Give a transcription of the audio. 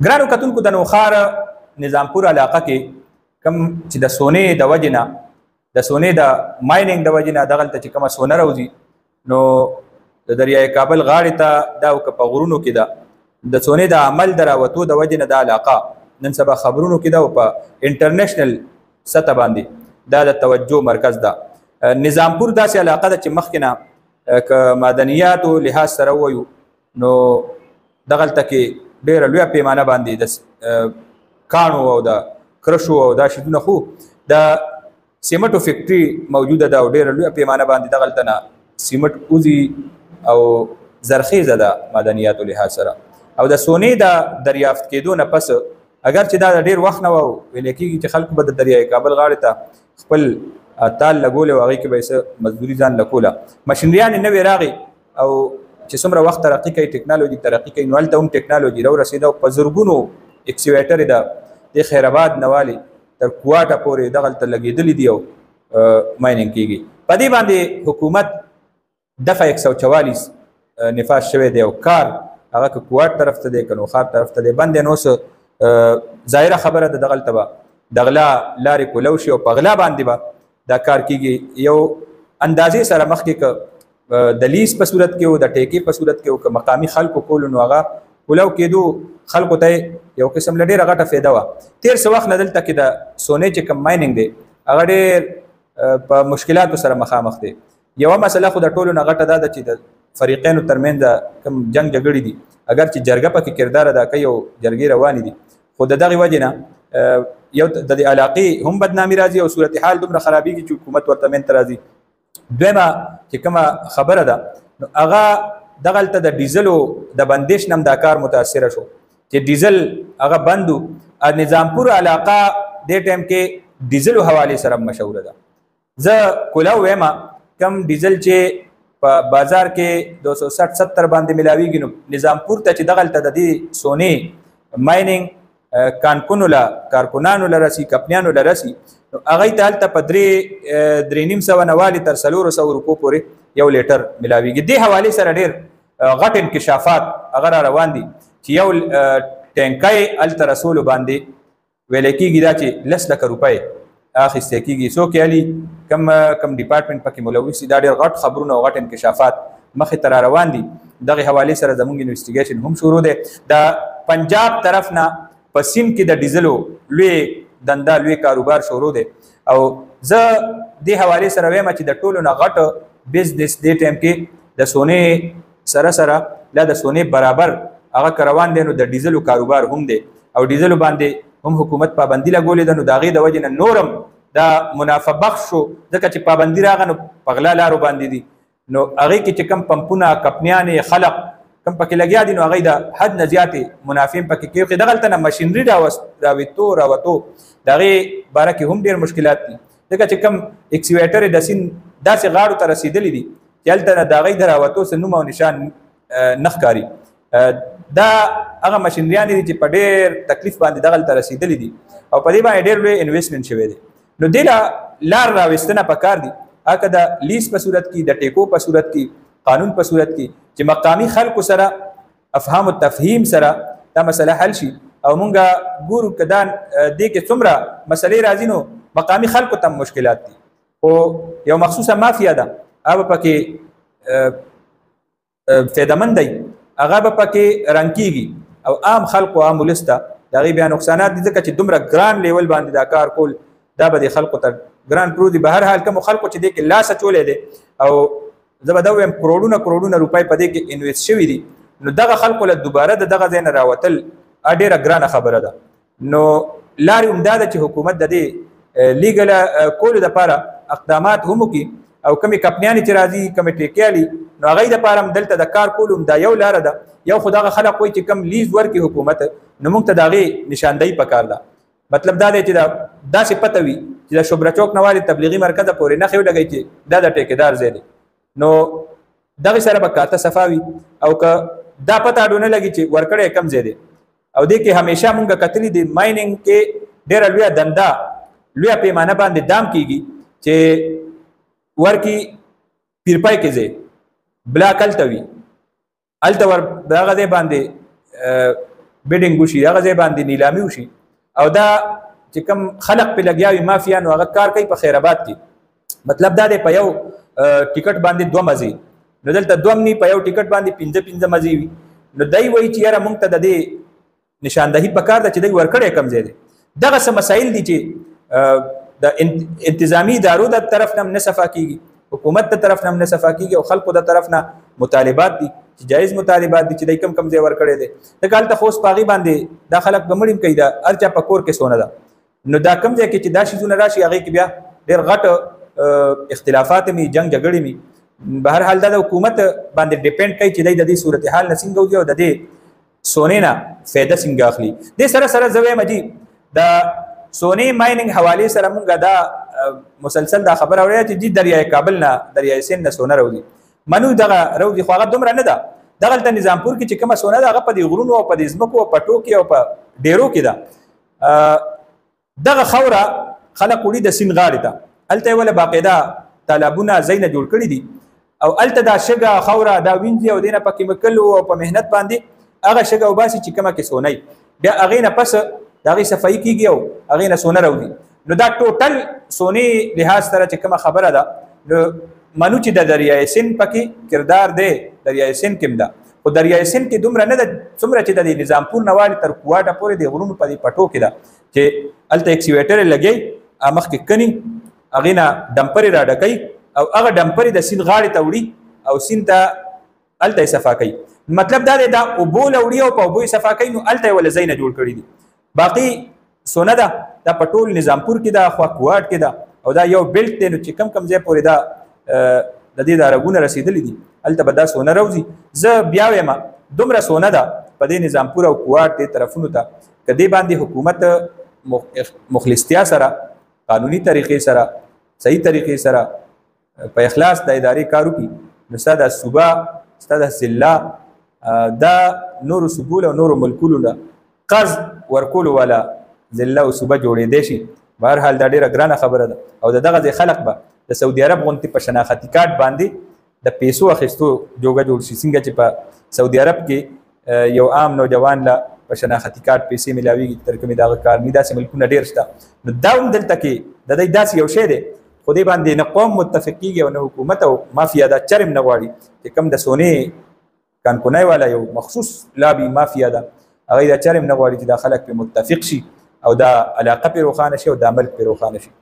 ګرانو کتونکو د نوخار نظامپور علاقه کې کم چې د سونې د وجې نه د سونې د مایننګ د وجې نه دغلته چې کومه سونه راوځي نو د دریای کابل غاړې ته دا که په غرونو کې ده د سونې د عمل د راوتو د وجې نه دا علاقه نن سبا خبرونو کې ده او په انټرنیشنل سطح باندې دا د توجه مرکز ده. نظامپور داسې علاقه ده چې مخکې نه که معدنیاتو لحاظ سره ووایو نو دغلته کې ډېره لویه پیمانه باندې د کاڼو او د کرشو او دا شیدونه خو د سیمټو فیکټري موجوده ده او ډېره لویه پیمانه باندې دغلته نه سیمټ وځي او زرخیزه ده معدنیاتو لحاظ سره. او د سونې د دریافت کېدو نه پس اگر چې دا د ډېر وخت نه و ویل کېږي چې خلکو به د دریای کابل غاړې ته خپل تال لګولې او هغې کې به یې څه مزدوري ځان لکوله. مشینریانې نوې راغې او چې څومره وخت ترقي کوي ټکنالوژي ترقي کوي نو هلته هم ټکنالوژي راورسېده او په زرګونو اکسیویټرې د خیرآباد نه والې تر کوواټه پورې دغلته لګېدلي دي او مایننګ کېږي. په دې باندې حکومت دفعه 144 نفاذ شوی دی او کار هغه که کوواټ طرف ته دی که نوخار طرف ته دی بند نو څه ظاهره خبره ده دغلته به د غلا لارې کولو شي او په غلا باندې به دا کار کېږي. یو اندازې سره مخکې که د لیز په صورت کې او د ټیکې په صورت کې او که مقامي خلکو کولو نو هغه کولو کېدو خلکو ته یو قسم له ډېره غټه فایده وه. تېر څه وخت نه دلته کې د سونې چې کوم مایننګ دی هغه ډېر په مشکلاتو سره مخامخ دی. یوه مسله خو د ټولو نه غټه دا ده چې د فریقینو ترمنځ کوم جنګ جګړې دي اگر چې جرګه پکې کردار ادا کوي او جرګې روانې دي خو د دغې وجې نه یو د دې علاقې هم بدنامي راځي او صورتحال دومره خرابېږي چې حکومت ورته منځ ته راځي. دویمه چې کومه خبره ده نو هغه دغلته د ډیزلو د بندش نه هم دا کار متاثره شو چې ډیزل هغه بند و. نظامپور علاقه دې ټایم کې ډیزلو حوالې سره مشهوره ده. زه کله وایم کم ډیزل چې په بازار کې 260-70 باندې ملاویږي نو نظامپور ته چې دغلته د دې سونې مایننګ کانکونو له کارکونانو له رسي کپنیانو له رسي نو هغې ته هلته په 3,500 نه والې تر 400 روپو پورې یو لیټر ملاویږي. دې حوالې سره ډېر غټ انکشافات هغه را روان دي چې یو ټینکۍ هلته رسولو باندې ویلی کېږي دا چې 10 لکه روپۍ اخیستی کېږي. څوک یالي کم ډپارټمنټ پکې ملوث دي دا ډېر غټ خبرونه او غټ انکشافات مخې ته را روان دي. دغې حوالې سره زموږ انویسټیګیشن هم شروع دی. د پنجاب طرف نه په سیند کې د ډیزلو لوی دنده لوی کاروبار شروع دی او زه دې حوالې سره وایم چې د ټولو نه غټ بزنس دې ټایم کې د سونې سره سره لا د سونې برابر هغه روان دی نو د ډیزلو کاروبار هم دی او ډیزلو باندې هم حکومت پابندي لګولې ده نو د هغې د وجې نه نورم دا منافع بخش شو ځکه چې پابندي راغه نو په غلا لارو باندې دي نو هغې کې چې کم پمپونه کپنیانې خلق کم پکې لګیا دي نو هغې د حد نه زیاتې منافع هم پکې کوي. دغلته نه مشینري راوتو د هغې باره کې هم ډېر مشکلات دي ځکه چې کم اکسیویټرې د سیند داسې غاړو ته رسېدلي دي چې هلته نه د هغې د راوتو څه نوم او نشان نه ښکاري. دا هغه مشینریانې دي چې په ډېر تکلیف باندې دغلته رسېدلي دي او په دې باندې ډېر لوی انویسټمنټ شوی دی. نو دې له لار راوستنه پکار دي هغه د لیز په صورت کې د ټیکو په صورت کې قانون په صورت کې چې مقامي خلکو سره افهام و تفهیم سره دا مسله حل شي او مونږ ګورو که دا دې کې څومره مسلې راځي نو مقامي خلکو ته مشکلات دي خو یو مخصوصه مافیا ده هغه به پکې فایدهمند دی هغه به پکې رنګ کېږي او عام خلکو عام ولس ته د هغې بیا نقصانات دي ځکه چې دومره ګران لیول باندې دا کار کول دا به د خلکو ته ګران پرو دي. به هر حال کومو خلکو چې دې کې لاس اچولی دی او زه به دا ووایم کروڑونه روپۍ په دې کې انویسټ شوي دي نو دغه خلکو له دوباره د دغه ځای نه راوتل ډېره ګرانه خبره ده. نو لارې هم دا ده چې حکومت د دې لیګل کولو دپاره اقدامات هم وکړي او کومې کپنیانې چې راځي کومې ټیکیالي نو هغې دپاره هم دلته د کار کولو هم دا یو لاره ده. یو خو دغه خلک وایي چې کم لیز ورکړي حکومت نو موږ ته د هغې نشاندهي پکار ده. مطلب دا دی چې دا داسې پته وي چې د شبره چوک نه والې تبلیغي مرکزه پورې نښې ولګوي چې دا د ټیکېدار ځای دی نو دغې سره به کاته صفا وي او که دا پته اډو نه لګي چې ورکړی کم ځای دی او دې کې همیشه مونږ کتلي دی مایننګ کې ډېره لویه دنده لویه پیمانه باندې دام کېږي چې ورکي پیرپای کې ځای بلاک هلته وي هلته ور دغه ځای باندې بیډینګ وشي هغه ځای باندې نیلامي وشي او دا چې کوم خلق په لګیا وي مافیان هغه کار کوي په خیر آباد کې مطلب دا دی په یو ټیکټ باندې 2 مزي نو دلته 2 نه په یو ټیکټ باندې 5 مزي وي نو دای وایي چې یاره مونږ ته د دې نشاندهي پکار ده چې دوی ورکړی کم ځای دی دغه څه مسایل دي چې د انتظامی ادارو د طرف نه صفا کیږي حکومت د طرف نه صفا کیږي او خلکو د طرف نه مطالبات دي چې جایز مطالبات دي چې دوی کم ځای ورکړی دی د کال ته خوس پاغي باندې دا خلک بمړیم کوي دا ارچا پکور کې سونه ده نو دا کم ځای کې چې دا شیزونه راشي هغه کې بیا ډېر غټ اختلافات می جنگ جګړې می بهر حال دا د حکومت باندې ډیپند کوي چې د دې صورتحال نه څنګه وځي او د دې سونې نه فایده څنګه اخلي د سره زوی مجي د سونې مایننګ حواله سره مونږه دا مسلسل دا خبر اوري چې دریای کابل نه دریای سین نه سونه راوځي منو دغه راوځي خو هغه دومره نه ده دغه د نظامپور کې چې کومه سونه ده هغه په دې غرونو او په دې ځمکو او په ټوکي او په ډیرو کې ده دغه خوره خلق وړي د سین غاړې ته الته ولا باقاعده طالبونه زینه جوړ کړی دي او الته دا شګه خوره دا وینځي او دینه پکې مکل او په مهنت باندې هغه شګه وباسي چې کومه کې سونای بیا هغه نه پس دا غي صفائی کیږي او هغه نه سونه راوځي نو دا ټوټل سونی لحاظ سره چې کومه خبره ده نو منو چې د دریای سین پکې کردار دی دریای سین کې ده او دریای سین کې دومره نه ده څومره چې د نظامپور نوالی تر کوټه پورې د غرونو په پټو کې ده چې الته ایکسیویټر لګي امخ کې کني هغه نه ډمپر را ډکای او هغه ډمپر د سین غاړې ته وړي او سین ته الته صفا کوي مطلب دا دی دا او بول وړي او په بوې صفا کوي نو الته ول زینه جوړ کړی دي باقی سونه ده دا پټول نظامپور کې دا خو کوټ کې دا او دا یو بیلټ دی نو چې کم ځای پورې دا د دې دارګونه رسیدلې دي الته به دا سونه راوځي زه بیا وایم دومره سونه ده په دې نظامپور او کوټ ته طرفونو ته کدی باندې حکومت مخلصتیا سره قانوني طریقې سره صحیح طریقې سره په اخلاص د ادارې کارو کې نو ستاسو صوبه ستاسو ضلع دا نور صوبول او نور ملکونو نه قرض ورکول ولا ضلع او صوبه جوړې دي شي بهر حال دا ډیره ګرانه خبره ده او دغه خلک به د سعودي عرب غونتی په شناختی کارت باندې د پیسو اخیستو جوګه جوړ شي څنګه چې په سعودي عرب کې یو عام نوجوان لا په شناختی کارت پیسې ملاويږي تر کومه دا کار نه داسې ملکونه ډیر شته نو دا هم دلته کې د دې داسې یو شی دی خو دې باندې نه قوم متفق کیږي او نه حکومت او مافیا دا چرم نه غواړي چې کم د سونې کانکونای والا یو مخصوص لابي مافیا دا هغه دا چرم نه غواړي چې دا خلک په متفق شي او دا علاقه په روخانه شي او د عمل په روخانه شي